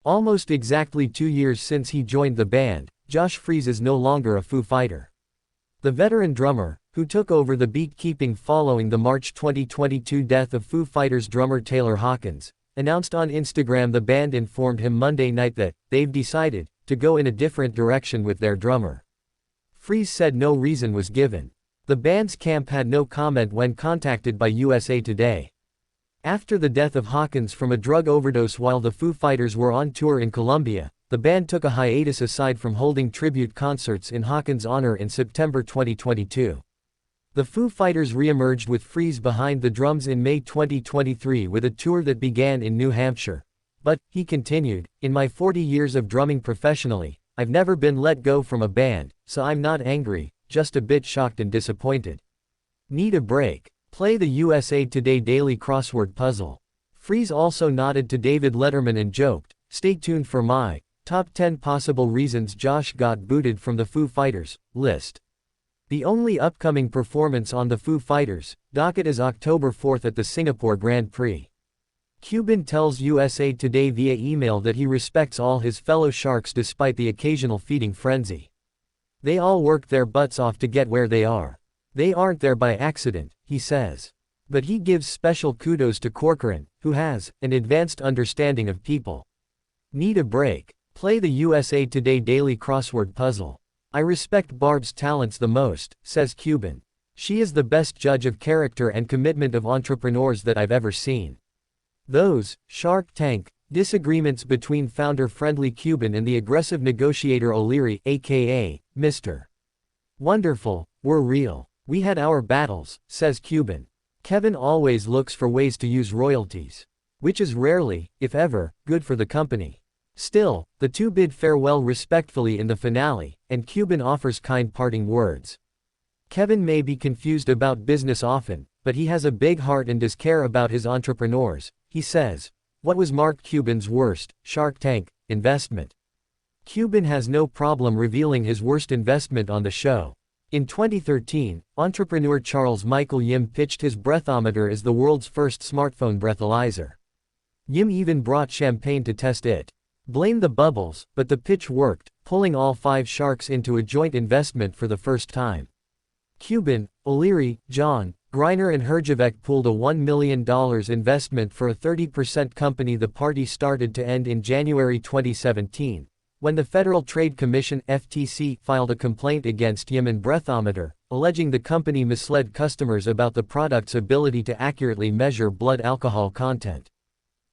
Almost exactly 2 years since he joined the band, Josh Freese is no longer a Foo Fighter. The veteran drummer, who took over the beat-keeping following the March 2022 death of Foo Fighters drummer Taylor Hawkins, announced on Instagram the band informed him Monday night that they've decided to go in a different direction with their drummer. Freese said no reason was given. The band's camp had no comment when contacted by USA Today. After the death of Hawkins from a drug overdose while the Foo Fighters were on tour in Colombia, the band took a hiatus aside from holding tribute concerts in Hawkins' honor in September 2022. The Foo Fighters re-emerged with Freese behind the drums in May 2023 with a tour that began in New Hampshire. But, he continued, in my 40 years of drumming professionally, I've never been let go from a band, so I'm not angry, just a bit shocked and disappointed. Need a break. Play the USA Today Daily Crossword Puzzle. Freese also nodded to David Letterman and joked, "Stay tuned for my top 10 possible reasons Josh got booted from the Foo Fighters list." The only upcoming performance on the Foo Fighters docket is October 4 at the Singapore Grand Prix. Cuban tells USA Today via email that he respects all his fellow Sharks despite the occasional feeding frenzy. They all worked their butts off to get where they are. They aren't there by accident, he says. But he gives special kudos to Corcoran, who has an advanced understanding of people. Need a break. Play the USA Today Daily Crossword Puzzle. I respect Barb's talents the most, says Cuban. She is the best judge of character and commitment of entrepreneurs that I've ever seen. Those Shark Tank disagreements between founder-friendly Cuban and the aggressive negotiator O'Leary, aka Mr. Wonderful, were real. We had our battles, says Cuban. Kevin always looks for ways to use royalties. Which is rarely, if ever, good for the company. Still, the two bid farewell respectfully in the finale, and Cuban offers kind parting words. Kevin may be confused about business often, but he has a big heart and does care about his entrepreneurs, he says. What was Mark Cuban's worst Shark Tank investment? Cuban has no problem revealing his worst investment on the show. In 2013, entrepreneur Charles Michael Yim pitched his breathometer as the world's first smartphone breathalyzer. Yim even brought champagne to test it. Blame the bubbles, but the pitch worked, pulling all 5 sharks into a joint investment for the first time. Cuban, O'Leary, John, Greiner and Herjavec pooled a $1 million investment for a 30% company the party started to end in January 2017. When the Federal Trade Commission (FTC) filed a complaint against Yim and Breathometer, alleging the company misled customers about the product's ability to accurately measure blood alcohol content.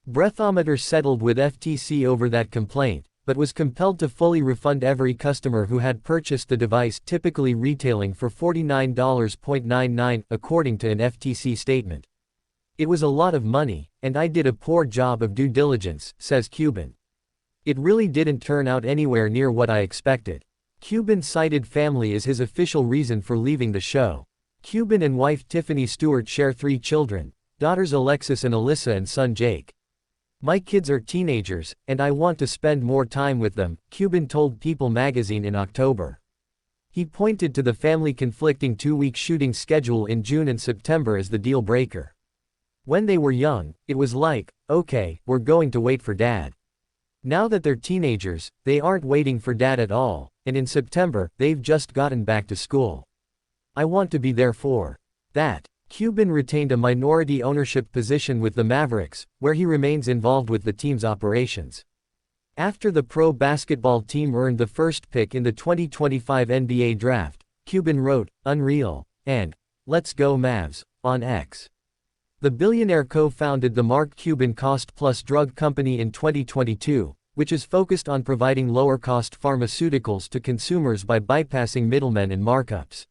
Breathometer settled with FTC over that complaint, but was compelled to fully refund every customer who had purchased the device, typically retailing for $49.99, according to an FTC statement. It was a lot of money, and I did a poor job of due diligence, says Cuban. It really didn't turn out anywhere near what I expected. Cuban cited family as his official reason for leaving the show. Cuban and wife Tiffany Stewart share 3 children, daughters Alexis and Alyssa and son Jake. My kids are teenagers, and I want to spend more time with them, Cuban told People magazine in October. He pointed to the family conflicting 2-week shooting schedule in June and September as the deal breaker. When they were young, it was like, okay, we're going to wait for dad. Now that they're teenagers, they aren't waiting for dad at all, and in September, they've just gotten back to school. I want to be there for that. Cuban retained a minority ownership position with the Mavericks, where he remains involved with the team's operations. After the pro basketball team earned the first pick in the 2025 NBA draft, Cuban wrote, "Unreal," and "Let's go Mavs," on X. The billionaire co-founded the Mark Cuban Cost Plus drug company in 2022, which is focused on providing lower-cost pharmaceuticals to consumers by bypassing middlemen and markups.